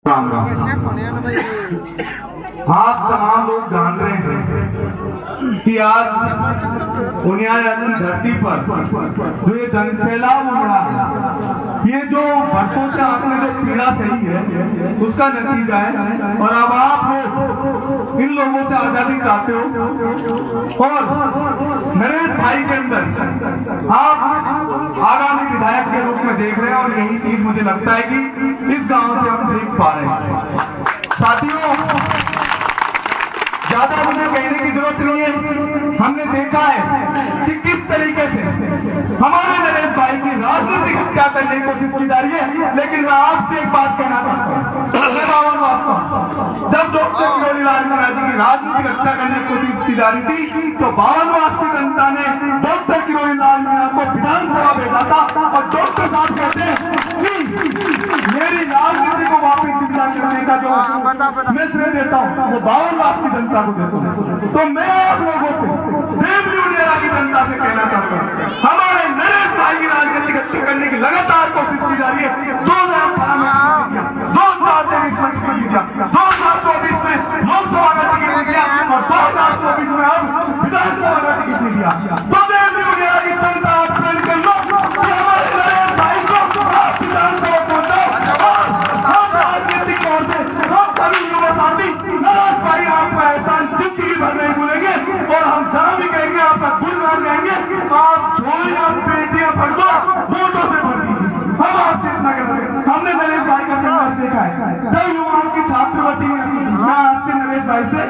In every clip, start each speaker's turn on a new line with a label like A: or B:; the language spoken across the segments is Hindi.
A: राम राम। आप तमाम लोग जान रहे हैं कि आज उनियारा की धरती पर जो ये जनसैलाब उमड़ा है, ये जो वर्षों से आपने जो पीड़ा सही है उसका नतीजा है। और अब आप लोग इन लोगों से आजादी चाहते हो और नरेश भाई के अंदर आप आगामी विधायक के रूप में देख रहे हैं। और यही चीज मुझे लगता है कि इस गांव से हम देख पा रहे हैं। साथियों, ज्यादा मुझे कहने की जरूरत नहीं है। हमने देखा है कि किस तरीके से हमारे नरेश भाई की राजनीतिक हत्या करने की कोशिश की जा रही है। लेकिन मैं आपसे एक बात कहना चाहता हूँ, जब डॉक्टर किरोड़ी लाल मीणा जी की राजनीतिक हत्या करने की कोशिश की जा रही थी तो बावनवास की जनता ने डॉक्टर किरोड़ी लाल मीणा को विधानसभा भेजा था। और डॉक्टर साहब कहते हैं कि मेरी राजनीति को वापस जिंदा करने का जो मैं श्रेय देता हूँ वो बावनवास की जनता को देता हूँ। तो मैं आप लोगों से देवली उनियारा की जनता से कहना चाहता हूँ, हमारे नरेश भाई की राजनीतिक हत्या करने की लगातार कोशिश की जा रही है। 2018 में 2023 में टिकट दिया, 2024 में लोकसभा का टिकट दिया और 2024 में अब विधानसभा का टिकट दिया। तो देवली उनियारा की जनता आप प्रेम कर लो कि हमारे नरेश भाई को आप विधानसभा पहुंचाओ। और हम राजनीतिक तौर से हम सभी युवा साथी नरेश भाई आपका एहसान जिंदगी भर नहीं भूलेंगे। और हम जहां भी कहेंगे आपका गुणगान गाएंगे। आप झोलियां पेटियां भर दो, वोटों से भर दीजिए। हम आपसे इतना कर रहे हैं। हमने नरेश भाई का संघर्ष देखा है। जब युवाओं की छात्रवृत्ति में मैं आज से नरेश भाई से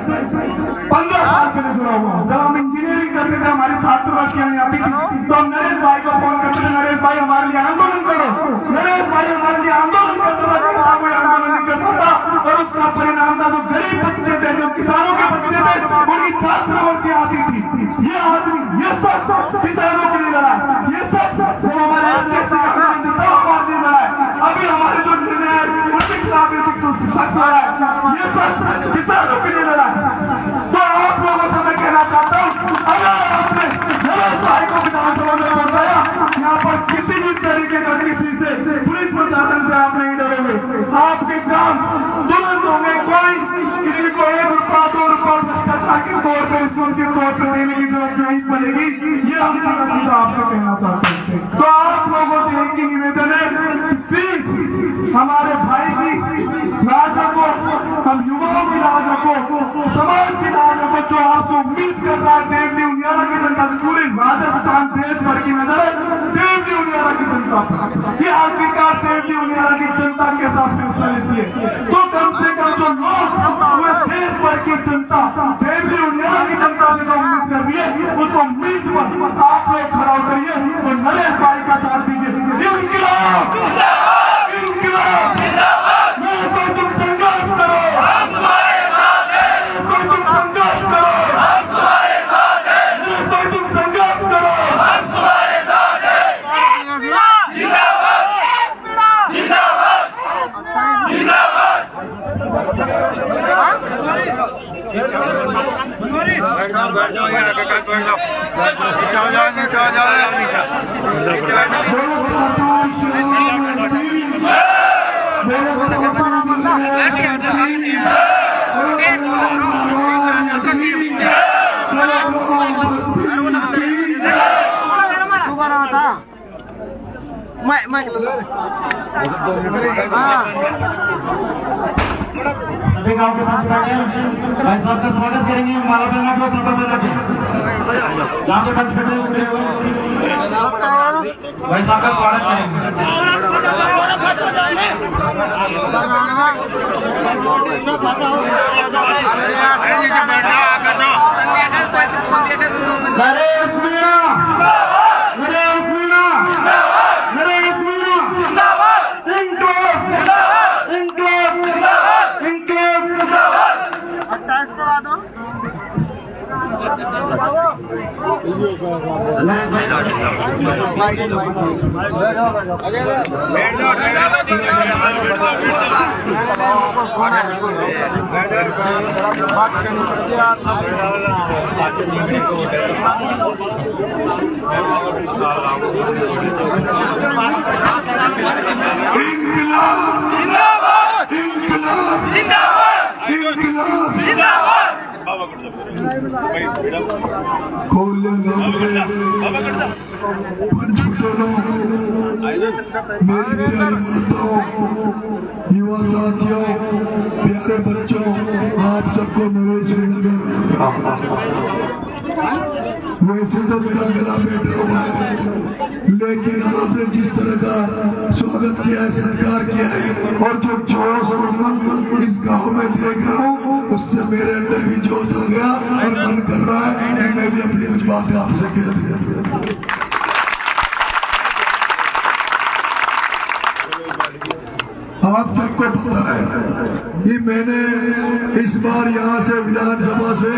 A: 15 साल पहले जुड़ा हुआ हूँ। जब हम इंजीनियरिंग करते थे हमारी छात्रवृत्तियां नहीं आती थी तो हम नरेश भाई को फोन करते थे, नरेश भाई हमारे लिए आंदोलन करो। नरेश भाई हमारे लिए आंदोलन करता था, कोई आंदोलन नहीं करता था। और उसका परिणाम था जो गरीब बच्चे थे, जो किसानों के बच्चे थे, उनकी छात्रवृत्ति आती थी। ये आदमी ये सब किसानों के लिए लड़ा, ये सब जब हमारे अभी हमारे जो निर्णय है उनके खिलाफ सख्त हो रहा है, ये सब किसानों के लिए लड़ा है। तो आप लोगों से मैं कहना चाहता हूँ, अगर आपने नरेश भाई को विधानसभा में पहुंचाया, यहाँ पर किसी भी तरीके का किसी से पुलिस प्रशासन से आप नहीं डरोगे। आपके काम तुरंत होंगे। कोई किसी को 1 रुपया 2 रुपया भ्रष्टाचार के तौर पर रिश्वत के तौर पर देने की जरूरत नहीं पड़ेगी। ये हम सीधा आपसे कहना चाहते हैं। तो आप लोगों से एक ही निवेदन है, प्लीज हमारे भाई की लाज रखो, हम युवाओं की लाज रखो, समाज की लाज रखो। जो आपसे उम्मीद कर रहा है देवली उनियारा की जनता से, पूरे राजस्थान देश भर की नजर है देवली उनियारा की जनता पर। ये आखिरकार देवली उनियारा की जनता के साथ फैसला लेती है। तो कम से कम जो लोग पूरे देश भर की जनता देवली उनियारा की जनता से जो उम्मीद कर रही है उस उम्मीद पर आप लोग खड़ा उतरिए और नरेश भाई का साथ दीजिए। इंकलाब इंकलाब, तुम संघर्ष करो, तुम संघर्ष करो, तुम संघर्ष करो।
B: सभी गांव के पास बैठे भाई साहब का स्वागत करेंगे। माला पहना के ऊपर पहना के गांव के पास बैठे हुए भाई साहब का स्वागत करेंगे। नरेश मीणा, नरेश मीणा, नरेश मीणा, इंक्लाब, इंक्लाब, इंक्लाब। नरेश भाई
A: इंकलाब, इंकलाब। मेरी प्यारी माताओं, युवा साथियों, प्यारे बच्चों, आप सबको नरेश मीणा का राम। वैसे तो मेरा गला बैठा हुआ है, लेकिन आपने जिस तरह का स्वागत किया है, सत्कार किया है, और जो जोश और उमंग इस गांव में देख रहा हूँ, उससे मेरे अंदर भी जोश आ गया और मन कर रहा है कि मैं भी अपनी कुछ बातें आपसे कह दूं। आप सबको पता है कि मैंने इस बार यहाँ से विधानसभा से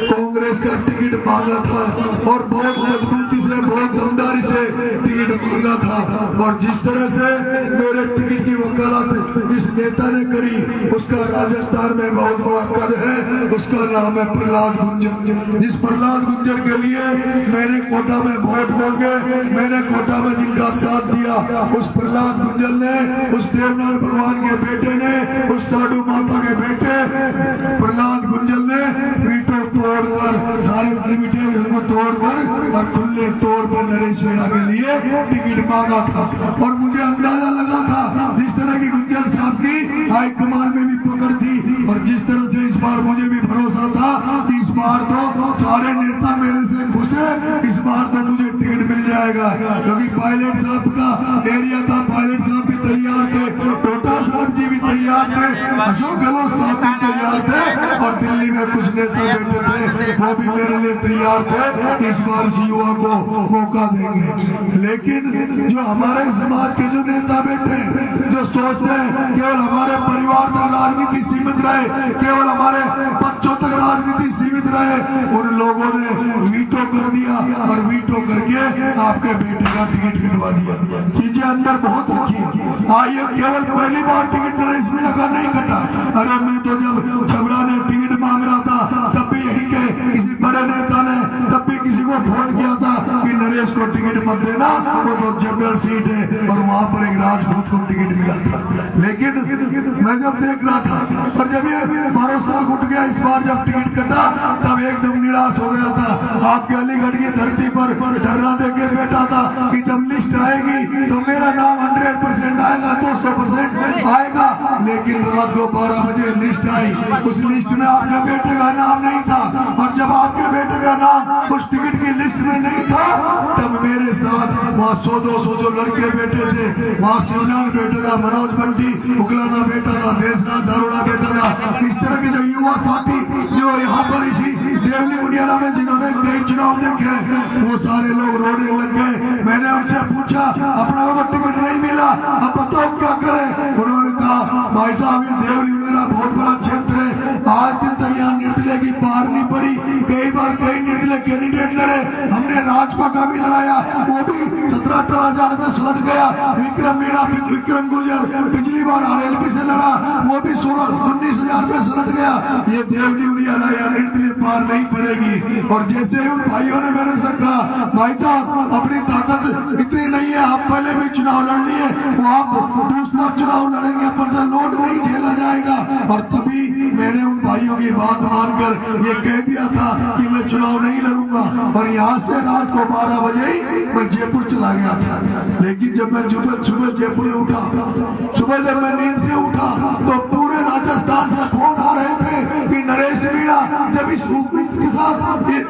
A: कांग्रेस का टिकट मांगा था और बहुत मजबूती से, बहुत दमदारी से टिकट मांगा था। और जिस तरह से मेरे टिकट की वकालत जिस नेता ने करी, उसका राजस्थान में बहुत बड़ा कद है, उसका नाम है प्रहलाद गुर्जर। जिस प्रहलाद गुर्जर के लिए मैंने कोटा में वोट मांगे, मैंने कोटा में जिनका साथ दिया, उस प्रहलाद गुर्जर ने, उस देवनाथ भगवान के बेटे ने, उस साधु माता के बेटे प्रहलाद गुंजल ने वीटो तोड़कर, सारे लिमिटेशन को तोड़कर और खुले तौर पर नरेश मीणा के लिए टिकट मांगा था। और मुझे अंदाजा लगा था, जिस तरह की गुंजल साहब की हाईकमान में भी पकड़ थी, और जिस तरह से इस बार मुझे भी भरोसा था कि इस बार तो सारे नेता मेरे से खुश है, इस बार तो मुझे टिकट मिल जाएगा। क्योंकि पायलट साहब का एरिया था, पायलट साहब भी तैयार थे, टोटा साहब जी भी तैयार थे, अशोक गहलोत साहब भी तैयार थे, और दिल्ली में कुछ नेता बैठे थे, वो भी मेरे लिए तैयार थे कि इस बार इस युवा को मौका देंगे। लेकिन जो हमारे समाज के जो नेता बैठे, जो सोचते हैं केवल हमारे परिवार तक राजनीति सीमित रहे, केवल हमारे बच्चों तक राजनीति सीमित रहे, उन लोगों ने वीटो कर दिया और वीटो करके आपके बेटे का टिकट कटवा दिया। चीजें अंदर बहुत रखी है। आइए, केवल पहली बार टिकट नरेश मीणा का नहीं कटा। अरे मैं तो जब छबड़ा ने टिकट मांग रहा था, तब भी यही के किसी बड़े नेता ने तब भी किसी को फोन किया था कि नरेश को टिकट मत देना, वो तो जनरल सीट है, और वहां पर एक राजपूत को टिकट मिला था। लेकिन मैं जब देख रहा था, और जब ये भरोसा उठ गया, इस बार जब टिकट कटा, तब एकदम निराश हो गया था। आपके अलीगढ़ की धरती पर धरना देके बैठा था कि जब लिस्ट आएगी तो मेरा नाम 100% आएगा, 200% आएगा। लेकिन रात को 12 बजे लिस्ट आई, उस लिस्ट में आपके बेटे का नाम नहीं था, और जब आपके बेटे का नाम उस टिकट की लिस्ट में नहीं था, तब मेरे साथ वहाँ 100-200 जो लड़के बैठे थे, वहाँ शिवनाथ बेटा था, मनोज बंटी उकलाना बेटा था, देशनाथ दारोड़ा बेटा था, इस तरह के जो युवा साथी जो यहाँ पर इसी देवली उडियाला में जिन्होंने कई चुनाव देखे, वो सारे लोग रोने लग गए। मैंने उनसे पूछा, अपना को टिकट नहीं मिला, अब बताओ क्या करें। उन्होंने कहा, भाई साहब ये देवली उडियाला बहुत बड़ा क्षेत्र है, आज दिन तक यहाँ निर्दलीय की पार नहीं पड़ी, कई बार कई निर्दलीय कैंडिडेट लड़े, हमने राजपा का भी लड़ाया, वो भी 17-18 में सलट गया। विक्रम मीणा, विक्रम गुर्जर पिछली बार RLP से लड़ा, वो भी 16-19 में सलट गया। ये देवली उडियाला या निर्दलीय पार नहीं पड़ेगी। और जैसे उन भाइयों ने मेरे से कहा, भाई साहब अपनी ताकत इतनी नहीं है, आप पहले भी चुनाव लड़ लिए, वो आप दूसरा चुनाव लड़ेंगे पर लोड नहीं झेला जाएगा। और तभी मैंने उन भाइयों की बात मानकर ये कह दिया था कि मैं चुनाव नहीं लड़ूंगा, और यहाँ से रात को 12 बजे ही मैं जयपुर चला गया था। लेकिन जब मैं सुबह जयपुर में उठा, सुबह जब मैं नींद से उठा, तो पूरे राजस्थान से फोन आ रहे थे कि नरेश मीणा, जब इस उम्मीद के साथ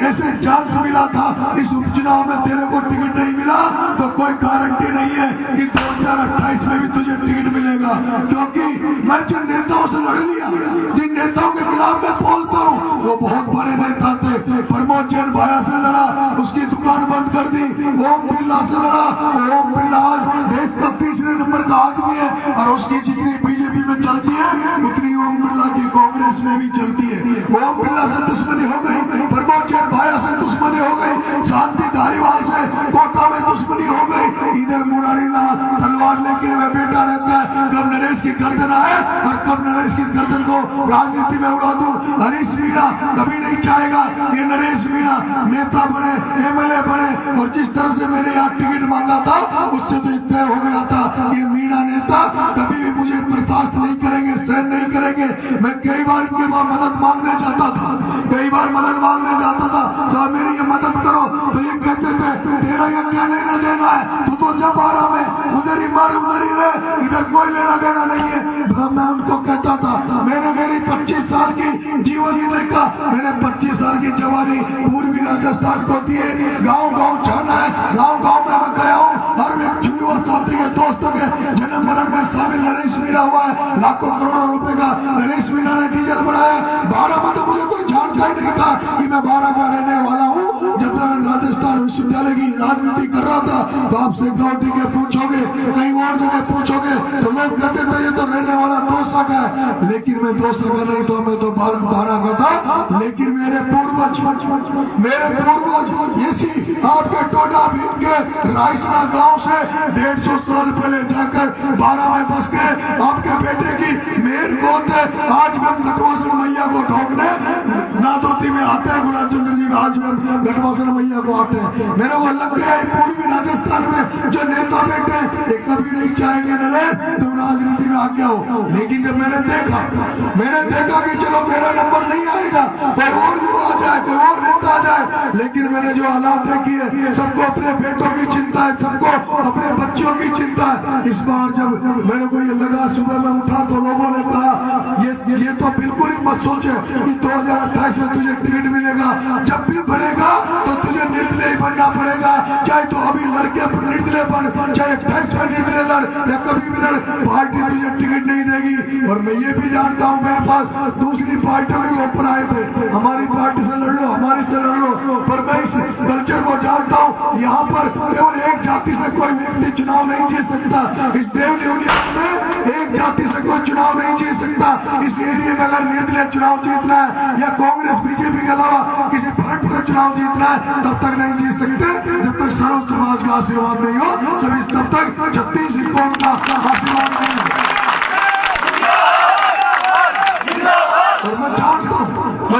A: ऐसे चांस मिला था, इस उपचुनाव में तेरे को टिकट नहीं मिला, तो कोई गारंटी नहीं है कि 2028 में भी तुझे टिकट मिलेगा। क्योंकि मैं जिन नेताओं से लड़ लिया, जिन नेताओं के खिलाफ मैं बोलता हूँ, वो बहुत बड़े नेता थे। प्रमोद जैन भाया से लड़ा, उसकी दुकान बंद कर दी। ओम बिरला से लड़ा, ओम बिरला आज देश का 3रे नंबर का आदमी है, और उसकी जितनी बीजेपी में चलती है उतनी ओम बिरला की कांग्रेस में भी चलती है। ओम बिरला से दुश्मनी हो गई, प्रमोद जैन भाया से दुश्मनी हो गई, शांति धारीवाल से कोटा में दुश्मनी हो गई, इधर मुरारी लाल तलवार लेके वह बेटा रहता है, कब नरेश की गर्दन आए और कब नरेश की गर्दन को राजनीति में उड़ा दूं। हरीश मीणा कभी नहीं चाहेगा ये नरेश मीणा नेता बने, MLA बने। और जिस तरह से मैंने यहाँ टिकट मांगा था, उससे तो तय हो गया था कि मीणा नेता कभी भी मुझे बर्दाश्त नहीं करेंगे, सहन नहीं करेंगे। मैं कई बार इनके पास मदद मांगने जाता था, कई बार
C: बार मदद मांगने जाता था, साहब मेरी ये मदद करो, तो ये कहते थे तेरा ये क्या लेना देना है, तू तो जब आ रहा में उधर ही मार उधर ही रहे, इधर कोई लेना देना नहीं है। मैं उनको कहता था मैंने मेरी 25 साल की जीवन ही देखा, मैंने 25 साल की जवानी पूर्वी राजस्थान को दिए, गांव गांव जाना है, गांव गांव में मैं गया हूँ, हर व्यक्ति युवा साथी के दोस्तों के जन्म मरण में शामिल नरेश मीणा हुआ है, लाखों करोड़ों रुपए का नरेश मीणा ने डीजल बढ़ाया। 12 में तो मुझे कोई जानता ही नहीं था कि मैं 12 का रहने वाला हूँ। जब मैं राजस्थान विश्वविद्यालय की राजनीति कर रहा था तो आपसे गौटी के पूछोगे, कहीं और जगह पूछोगे तो लोग कहते थे ये तो रहने वाला 200 का है, लेकिन मैं 200 का नहीं तो मैं तो 12 का था। लेकिन मेरे पूर्वज इसी आपके टोडा भीम के रायसना गांव से 150 साल पहले जाकर 12 में बस गए। आपके बेटे की मेन गोद है, आज भी हम घटवासन मैया को ढोकने नादोती में आते हैं, गुलाब चंद्र जी में आज भी हम घटवासन मैया को आते हैं। मेरे को लग गया पूर्वी राजस्थान में जो नेता बैठे ये कभी नहीं चाहेंगे नरेश तुम राजनीति में आगे हो। लेकिन जब मैंने देखा कि चलो मेरा नंबर नहीं आएगा, कोई और युवा आ जाए, कोई और नेता आ जाए, लेकिन मैंने जो हालात देखी है, सबको अपने बेटों की चिंता है, सबको अपने बच्चों की चिंता है। इस बार जब मेरे को ये लगा, सुबह में उठा तो लोगों ने कहा ये तो बिल्कुल ही मत सोचे कि 2028 में तुझे टिकट मिलेगा, जब भी बढ़ेगा तो तुझे निर्दलीय ही बनना पड़ेगा, चाहे तो अभी लड़के निर्दलीय बन, चाहे 28 में निर्दलीय लड़ या कभी भी लड़, पार्टी तुझे टिकट नहीं देगी। और मैं ये भी जानता हूँ मेरे पास दूसरी पार्टियों के ऊपर आए थे, हमारी पार्टी से लड़ लो, हमारी से लड़ लो, पर मैं इस कल्चर को जानता हूँ, यहाँ पर केवल एक जाति से कोई व्यक्ति चुनाव नहीं जीत सकता। इस देवली यूनियन में एक जाति से कोई चुनाव नहीं जीत सकता। इस एरिया में अगर निर्दलीय चुनाव जीतना है या कांग्रेस बीजेपी के अलावा किसी फ्रंट से चुनाव जीतना है, तब तक नहीं जीत सकते जब तक सर्व समाज का आशीर्वाद नहीं हो, तब तक 36 कौम का आशीर्वाद नहीं हो। और मैं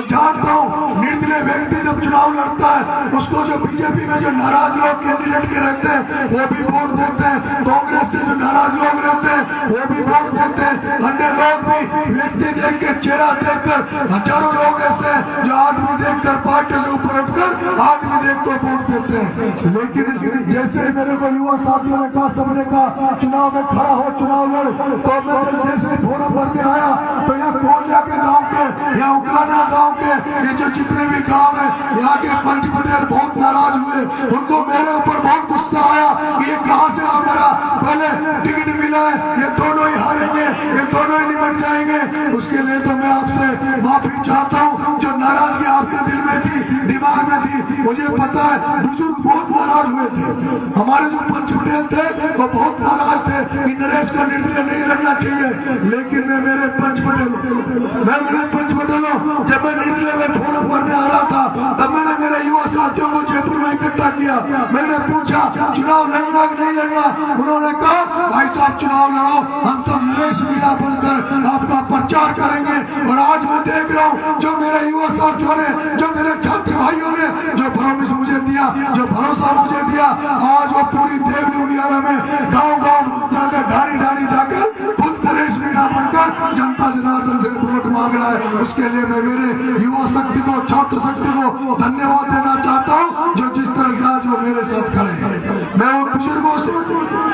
C: जानता हूँ निर्दलीय व्यक्ति जब चुनाव लड़ता है उसको जो बीजेपी में जो नाराज लोग कैंडिडेट के रहते हैं वो भी वोट देते हैं, कांग्रेस से जो नाराज लोग रहते हैं वो भी वोट देते हैं, अन्य लोग भी व्यक्ति देख के चेहरा देखकर, हजारों लोग ऐसे हैं जो आदमी देखकर पार्टी से ऊपर उठकर आदमी देख कर वोट देते हैं। लेकिन जैसे मेरे को युवा साथियों ने कहा, सबने कहा चुनाव में खड़ा हो, चुनाव लड़, तो मैं जैसे फोरम भरने आया तो यहाँ कोलिया के गाँव के, यहाँ उकलाना गाँव के, ये जो जितने भी गांव है यहाँ के पंच पटेल बहुत नाराज हुए, उनको मेरे ऊपर बहुत गुस्सा आया कि ये कहां से हमारा पहले टिकट मिला है, ये दोनों ही हारेंगे, ये दोनों ही निमट जाएंगे। उसके लिए तो मैं आपसे माफी चाहता हूँ, जो नाराजगी आपके दिल में थी, दिमाग में थी, मुझे पता है बुजुर्ग बहुत नाराज हुए थे, हमारे जो पंच पटेल थे वो बहुत नाराज थे कि नरेश को निर्दलीय नहीं लड़ना चाहिए। लेकिन मैं मेरे पंच पटेलों जब मैं निर्दलीय में फोरम भरने आ रहा था तब मैंने मेरे युवा साथियों को जयपुर में इकट्ठा किया, मैंने पूछा चुनाव लड़ना कि नहीं लड़ना, उन्होंने कहा भाई साहब चुनाव लड़ो, हम सब नरेश मीणा बनकर आपका प्रचार करेंगे। और आज मैं देख रहा हूँ जो मेरे युवा साथियों ने, जो मेरे छात्र भाइयों ने जो प्रॉमिस मुझे दिया, जो भरोसा मुझे दिया, आज वो पूरी देवली उनियारा में गाँव गाँव जाकर ढाणी ढाणी जाकर खुद नरेश मीणा बनकर जनता जनार्दन से वोट मांग रहा है। उसके लिए मैं मेरे युवा शक्ति को, छात्र शक्ति को धन्यवाद देना चाहता हूँ जो जिस तरह से आज वो मेरे साथ खड़े हैं। मैं उन बुजुर्गों से,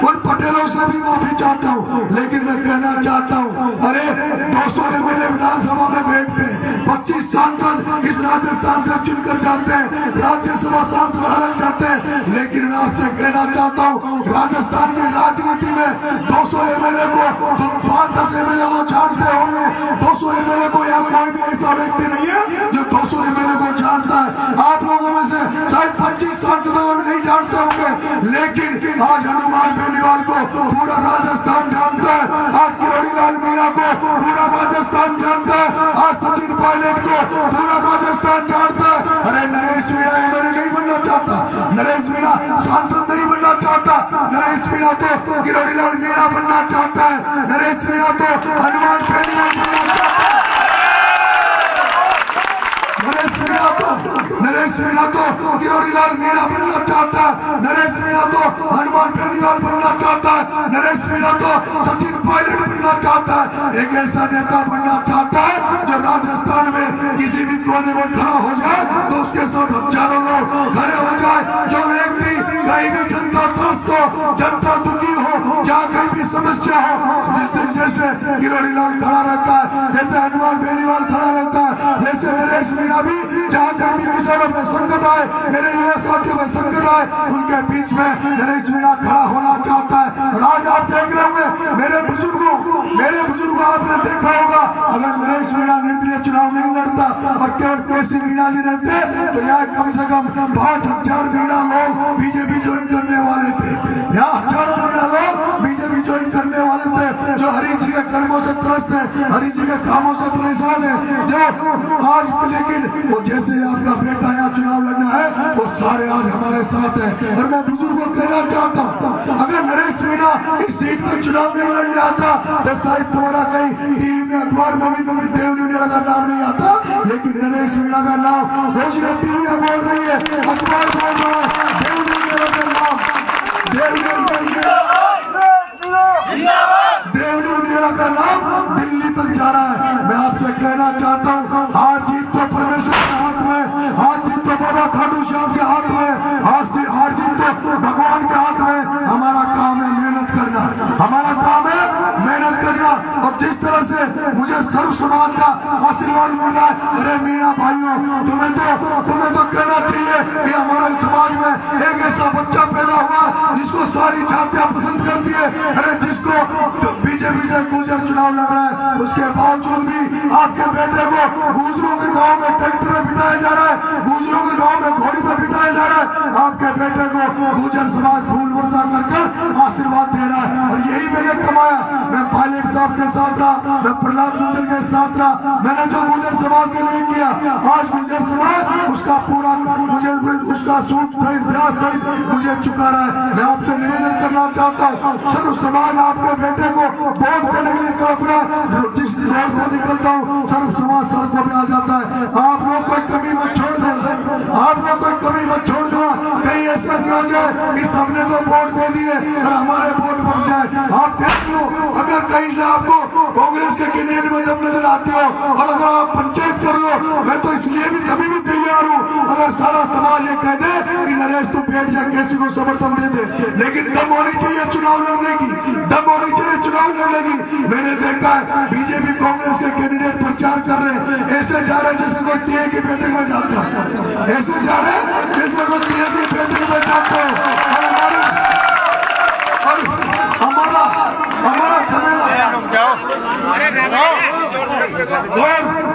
C: उन पटेलों से भी माफी चाहता हूँ, लेकिन मैं कहना चाहता हूँ अरे 200 एमएलए विधानसभा में बैठते हैं, 25 सांसद इस राजस्थान से चुनकर जाते हैं, राज्यसभा सांसद अलग जाते हैं, लेकिन मैं आपसे कहना चाहता हूँ राजस्थान की राजनीति में 200 एमएलए को तुम 5-10 एमएलए को जानते होंगे, 200 एमएलए को यहाँ कोई भी ऐसा व्यक्ति नहीं है जो 200 एमएलए को जानता है। आप लोगों में से शायद 25 सांसदों को नहीं जानते होंगे, लेकिन आज हनुमान बेनीवाल को पूरा राजस्थान जानता है, आज किरोड़ीलाल मीणा को पूरा राजस्थान जानता है, आज सचिन पायलट को पूरा राजस्थान जानता है। अरे नरेश मीणा एमएलए नहीं बनना चाहता, नरेश मीणा सांसद नहीं बनना चाहता, नरेश मीणा तो किरोड़ीलाल मीणा बनना चाहता है, नरेश मीणा तो हनुमान बेनीवाल बनना चाहता है, नरेश मीणा तो किरोड़ीलाल मीणा बनना चाहता है, नरेश मीणा तो हनुमान बेनीवाल बनना चाहता है, नरेश मीणा तो सचिन पायलट बनना चाहता है। एक ऐसा नेता बनना चाहता है जो राजस्थान में किसी भी कोने में खड़ा हो जाए उसके साथ हजारों लोग खड़े हो जाए। जो व्यक्ति कहीं भी जनता त्रस्त हो, जनता दुखी हो, जहाँ कहीं भी समस्या हो, जैसे किरोड़ी लाल खड़ा रहता है, जैसे हनुमान बेनीवाल खड़ा रहता है, जैसे नरेश मीणा भी जहाँ कहीं भी किसानों में संकट आए, मेरे युवा साथियों में संकट आए, उनके बीच में नरेश मीणा खड़ा होना चाहता है। और आज आप देख रहे होंगे मेरे बुजुर्गों आपने देखा होगा, अगर नरेश मीणा निर्दलीय चुनाव नहीं लड़ता और केवल केसी मीणा जी रहते तो यहाँ कम से कम 5,000 मीणा लोग बीजेपी ज्वाइन करने वाले थे। यहाँ हजारों मीणा लोग बीजेपी ज्वाइन करने वाले थे, जो हरी जी के कर्मों से त्रस्त है, हरी जी के कामों से परेशान है, जो आज लेकिन वो जैसे आपका बेटा यहाँ चुनाव लड़ना है वो सारे आज हमारे साथ है। और मैं बुजुर्गों को कहना चाहता हूँ, अगर नरेश मीणा इस सीट पर चुनाव नहीं लड़ने आता तो शायद तुम्हारा कहीं टीवी में अखबार में भी देवनी मीणा का नाम नहीं आता, लेकिन नरेश मीणा का नाम रोज टीवियां बोल रही है, अखबार बोल रहा है, देवनी मीणा का नाम देवनी मीणा का नाम दिल्ली तक जा रहा है। मैं आपसे कहना चाहता हूँ, हार जीत तो परमेश्वर के हाथ में, हार जीत तो बाबा खाटू श्याम के हाथ में, हार जीत तो भगवान के हाथ में। हमारा काम है मेहनत करना, हमारा काम है मेहनत करना। और जिस तरह से मुझे सर्व समाज का आशीर्वाद मिल रहा है, अरे मीणा भाइयों, तुम्हें तो कहना चाहिए कि हमारे समाज में एक ऐसा बच्चा पैदा हुआ जिसको सारी जातियां पसंद करती है। अरे जिसको बीजेपी से गुजर चुनाव लड़ रहा है, उसके बावजूद भी आपके बेटे को गुजरों के गांव में ट्रैक्टर में बिठाया जा रहा है, गुजरों के गांव में घोड़ी पर बिठाया जा रहा है। आपके बेटे को गुजर समाज फूल वर्षा कर आशीर्वाद दे रहा है। और यही मैंने कमाया। मैं पायलट साहब के साथ रहा, मैं प्रहलाद गुंजर के साथ रहा, मैंने जो गुजर समाज के लिए किया, आज गुजर समाज उसका पूरा मुझे उसका सूद सहित ब्याज सहित मुझे चुका रहा है। मैं आपसे निवेदन करना चाहता हूँ, सर्व समाज आपके बेटे को वोट देने के लिए तड़प रहा है। जिस रोड से निकलता हूँ सर्व समाज सड़कों पे आ जाता है। आप लोग कोई कमी मत छोड़ देना, आप लोग कोई कमी मत छोड़ देना। कहीं ऐसा नहीं हो जाए कि सबने तो वोट दे दिए और हमारे वोट बढ़ जाए। आप देख लो, अगर कहीं से आपको कांग्रेस के कैंडिडेट में जब नजर आते हो और अगर आप पंचायत कर लो, मैं तो इसलिए भी कभी भी तैयार हूँ अगर सारा समाज ये कह दे कि नरेश तू बैठ जा, किसी को समर्थन दे दे, लेकिन दम होनी चाहिए चुनाव लड़ने की, दम होनी चाहिए चुनाव लड़ने की। मैंने देखा है बीजेपी कांग्रेस के कैंडिडेट प्रचार कर रहे हैं, ऐसे जा रहे जैसे कोई टीए की बैठक में जाता है, ऐसे जा रहे जैसे कोई टीए की बैठक में जाते हैं।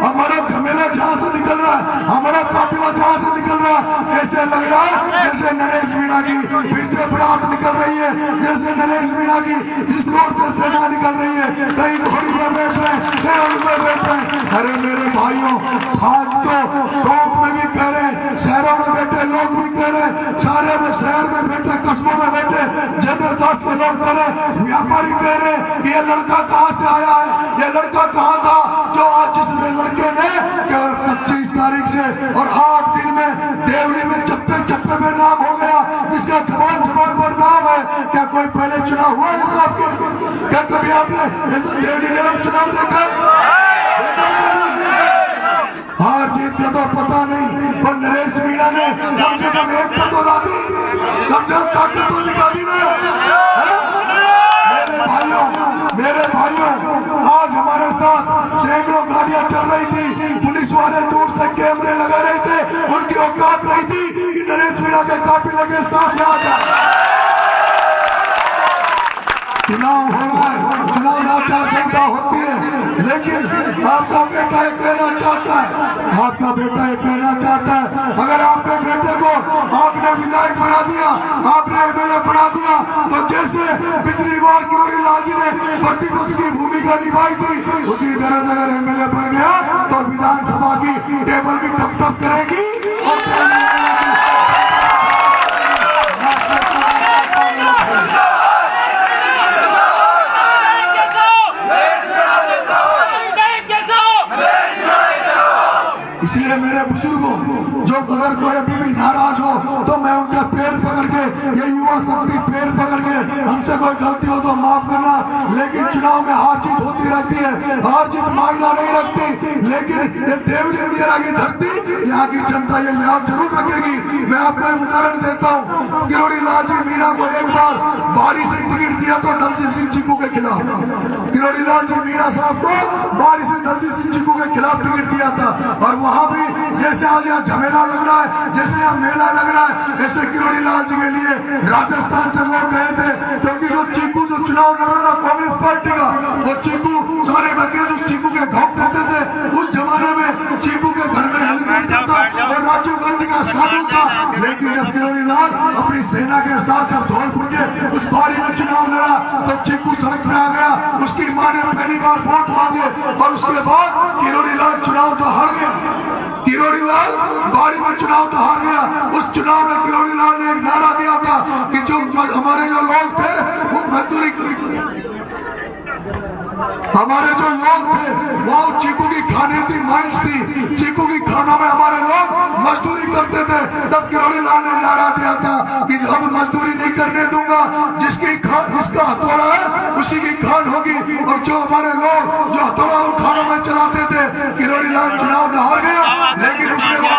C: हमारा झमेला जहाँ से निकल रहा है, हमारा काफिला जहाँ से निकल रहा है, ऐसे लग रहा है जैसे नरेश मीणा की फिर से बरात निकल रही है, जैसे नरेश मीणा की जिस रोड से सेना निकल रही है, कहीं घोड़ी पर बैठ रहे हैं, कहीं उड़ पर बैठ रहे हैं। अरे मेरे भाइयों, आज तो गाँव में भी कह रहे, शहरों में बैठे लोग भी कह रहे, सारे में शहर में बैठे, कस्बों में बैठे जनरल कास्ट के लोग कह रहे, व्यापारी कह रहे कि ये लड़का कहाँ से आया है, ये लड़का कहाँ था जो आज जिसमें लड़के ने 25 तारीख से और 8 दिन में देवरी में चप्पे चप्पे में नाम हो गया, जिसका जबान पर नाम है। क्या कोई पहले चुनाव हुआ है आपके? क्या कभी आपने ऐसा देवरी में चुनाव देखा? हार जीत का तो पता नहीं, पर नरेश मीणा ने कम से कम एकता तो ला दी, कम से कम ताकत तो दिखा दी ना। मेरे भाइयों, आज हमारे साथ सैकड़ों गाड़ियां चल रही थी, पुलिस वाले दूर से कैमरे लगा रहे थे, उनकी औकात रही थी कि नरेश मीणा के काफिले के साथ आ जाए। चुनाव हो रहा है, चुनाव आचार संहिता होती है, लेकिन आपका बेटा ये कहना चाहता है, आपका बेटा ये कहना चाहता है, अगर आपके बेटे को आपने विधायक बना दिया, आपने एमएलए बना दिया, तो जैसे पिछली बार किरोड़ी लाल जी ने प्रतिपक्ष की भूमिका निभाई थी, उसी तरह से अगर एमएलए बन गया तो विधानसभा की टेबल भी ठप ठप करेगी और इसलिए मेरे बुजुर्गों, जो अगर कोई अभी भी नाराज हो तो मैं उनका पैर पकड़ के, ये युवा शक्ति पैर पकड़ के, हमसे कोई गलती हो तो माफ करना। लेकिन चुनाव में हार जीत होती रहती है, हार जीत मायना नहीं रखती। लेकिन ये देवली इंडिया की धरती, यहाँ की जनता ये याद जरूर रखेगी। मैं आपको एक उदाहरण देता हूँ। किरोड़ी लाल जी मीणा को एक बार बारी से टिकट दिया तो दलजी सिंह चीकू के खिलाफ। किरोड़ी लाल जी मीणा साहब को बारी से दलजी सिंह चीकू के खिलाफ टिकट दिया था। और वहाँ भी जैसे आज यहाँ झमेला लग रहा है, जैसे यहाँ मेला लग रहा है, ऐसे किरोड़ी लाल जी के लिए राजस्थान से लोग गए थे। क्योंकि जो चीकू जो चुनाव लड़ रहा था कांग्रेस पार्टी का, वो चीकू सारे बच्चे उस चीकू के घोंक देते थे। उस जमाने में चीकू के घर में हेलमेट था और राजीव गांधी का साधु था। लेकिन जब किरोड़ी लाल अपनी सेना के साथ जब धौलपुर के उस बारी में चुनाव लड़ा तो चीकू सड़क में आ गया। उसकी मां ने पहली बार वोट मांगे और उसके बाद किरोड़ी लाल चुनाव तो हार गया। किरोड़ी लाल बारी में चुनाव तो हार गया। उस चुनाव में किरोड़ी लाल ने एक नारा दिया था कि जो हमारे जो लोग थे वो मजदूरी, हमारे जो लोग थे वो चीकू की खाने थी, माइंस थी। चीकू की खानों में हमारे लोग मजदूरी करते थे। तब किरोड़ी लाल ने नारा दिया था कि अब मजदूरी नहीं करने दूंगा, जिसका हथौड़ा है उसी की खान होगी। और जो हमारे लोग जो हथौड़ा खानों में चलाते थे, किरोड़ी लाल चुनाव में हार गया। लेकिन उसने वो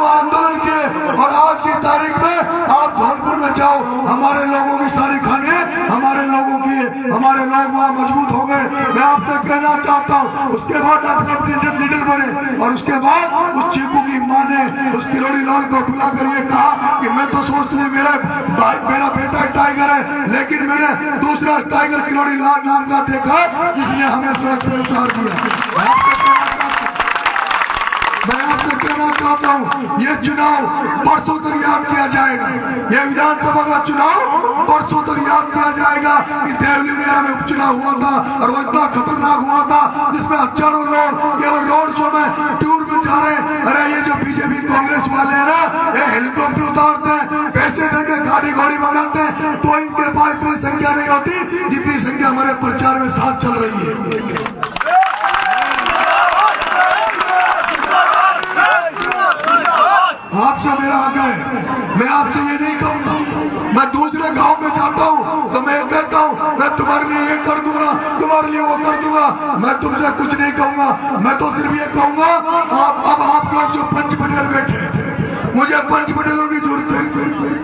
C: आंदोलन किए और आज की तारीख में आप धौलपुर में जाओ, हमारे लोगों की सारी खाने हमारे लोगों की, हमारे लोग वहाँ मजबूत हो गए। मैं आपसे कहना चाहता हूँ, उसके बाद आप सब लीडर बने और उसके बाद उस चीकू की माँ ने उस किरोड़ी लाल को बुलाकर ये कहा कि मैं तो सोचती हूँ मेरा बेटा टाइगर है, लेकिन मैंने दूसरा टाइगर किरोड़ी लाल नाम का देखा जिसने हमें सड़क पर उतार दिया। मैं आपसे कहना चाहता हूँ, ये चुनाव परसों तक याद किया जाएगा। ये विधानसभा का चुनाव परसों तक याद किया जाएगा कि देवली में उपचुनाव हुआ था और वो इतना खतरनाक हुआ था जिसमें हजारों लोग केवल रोड शो में टूर में जा रहे हैं। अरे ये जो बीजेपी कांग्रेस वाले हैं ना, ये हेलीकॉप्टर उतारते हैं, पैसे देके गाड़ी घोड़ी मंगाते हैं, तो इनके पास इतनी संख्या नहीं होती जितनी संख्या हमारे प्रचार में साथ चल रही है। आपसे मेरा आग्रह है, मैं आपसे ये नहीं कहूंगा, मैं दूसरे गांव में जाता हूँ तो मैं कहता हूँ मैं तुम्हारे लिए ये कर दूंगा, तुम्हारे लिए वो कर दूंगा। मैं तुमसे कुछ नहीं कहूंगा, मैं तो सिर्फ ये कहूंगा आप लोग जो पंच पटेल बैठे, मुझे पंच पटेलों की जरूरत है,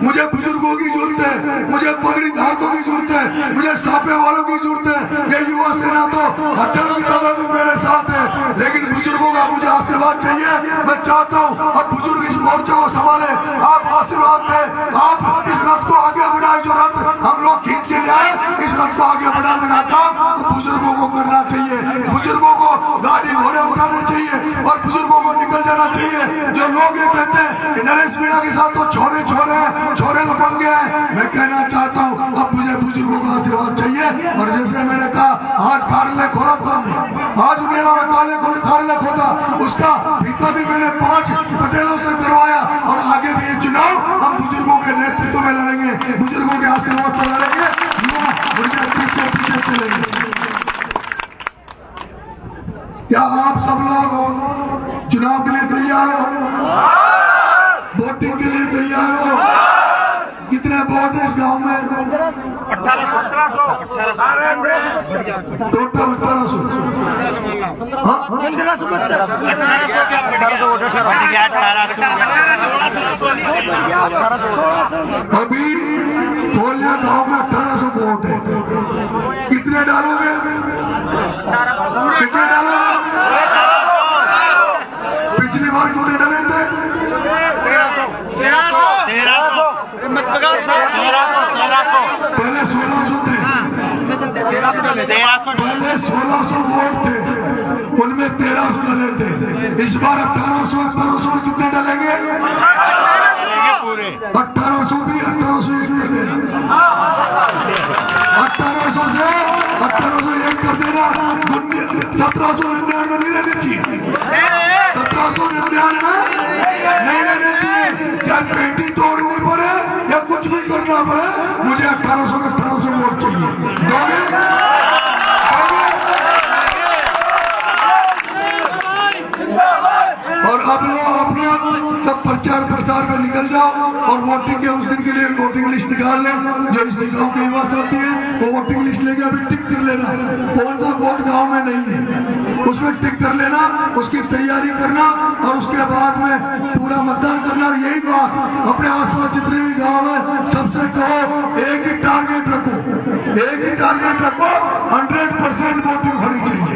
C: मुझे बुजुर्गों की जरूरत है, मुझे पगड़ी धारकों की जरूरत है, मुझे सापे वालों की जरूरत है। ये युवा सेना तो हजारों की तादाद में मेरे साथ है, लेकिन बुजुर्गों का मुझे आशीर्वाद चाहिए। मैं चाहता हूँ अब बुजुर्ग इस मोर्चे को संभाले, आप आशीर्वाद दें, आप इस रथ को आगे बढ़ाए। जो रथ हम लोग खींच के ले आए, इस रथ को आगे बढ़ाने का काम बुजुर्गों को करना चाहिए। बुजुर्गों को गाड़ी घोड़े उठाने चाहिए और बुजुर्गों को निकल जाना चाहिए। जो लोग ये कहते हैं कि नरेश मीणा के साथ तो छोरे तो बन गए हैं, मैं कहना चाहता हूँ अब मुझे बुजुर्गों का आशीर्वाद चाहिए। और जैसे मैंने कहा, आज कार्यालय खोला था, आज मेरा कार्यालय खोला, उसका भीतर भी मैंने 5 पटेलों से करवाया और आगे भी ये चुनाव हम बुजुर्गों के नेतृत्व में लड़ेंगे, बुजुर्गों के आशीर्वाद से लड़ेंगे, युवा पीछे चलेंगे। क्या आप सब लोग चुनाव के लिए तैयार हो? वोटिंग के लिए तैयार हो? कितने वोट है इस गांव में?
D: 1800
C: टोटल 1800। अभी कोलिया गांव में 1800 वोट है। कितने डालोगे? पिछली बार कितने डाले थे?
D: 1300
C: पहले 1600 थे, पहले 1600 वोट थे, उनमें 1300 डले थे। इस बार 1800 कितने डलेंगे? 1800 भी 1800 एक कर देना, 1800 से 1801 कर देना। 1799 नहीं रहने चाहिए, 1799 नहीं रहने चाहिए। चाहे पेटी तोड़नी पड़े या कुछ भी करना पड़े, मुझे 1800 वोट चाहिए। दोगे? निकाल लें। जो इस गाँव के युवा साथी है वो वोटिंग लिस्ट लेके अभी टिक कर लेना, कौन सा वोट गाँव में नहीं है उसमें टिक कर लेना, उसकी तैयारी करना और उसके बाद में पूरा मतदान करना। और यही बात अपने आसपास जितने भी गाँव है सबसे कहो, एक ही टारगेट रखो, एक ही टारगेट रखो, 100% वोटिंग होनी चाहिए,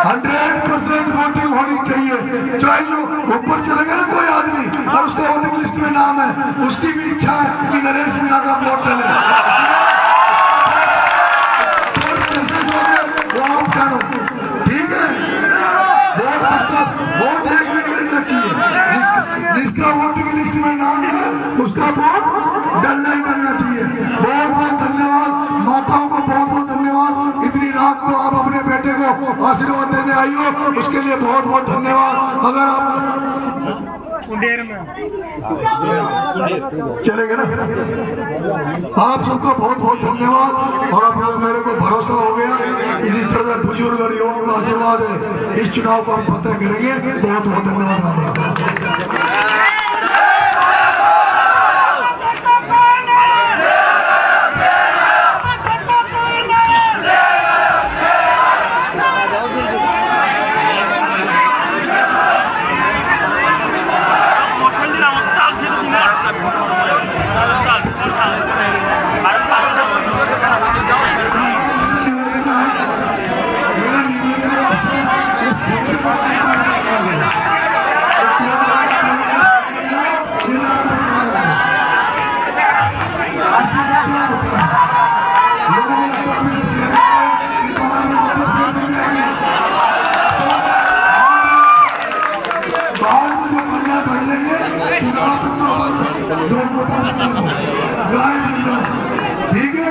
C: 100% वोटिंग होनी चाहिए। चाहे जो ऊपर चले गए ना कोई आदमी और उसका वोटिंग लिस्ट में नाम है, उसकी भी इच्छा है कि नरेश मीणा का वोट डले, वो आप जानो, ठीक है। वोट सबका, वोट एक भी नहीं देना चाहिए, जिसका वोटिंग लिस्ट में नाम है उसका वोट डलना ही डलना चाहिए। बहुत बहुत धन्यवाद, माताओं को बहुत बहुत धन्यवाद, इतनी रात को आप अपने बेटे को आशीर्वाद देने आई हो, उसके लिए बहुत बहुत धन्यवाद। अगर आप चलेंगे ना, आप सबका बहुत बहुत धन्यवाद। और अब मेरे को भरोसा हो गया कि जिस तरह से बुजुर्ग और युवाओं का आशीर्वाद है इस चुनाव को हम फतेह करेंगे। बहुत बहुत धन्यवाद। ठीक है।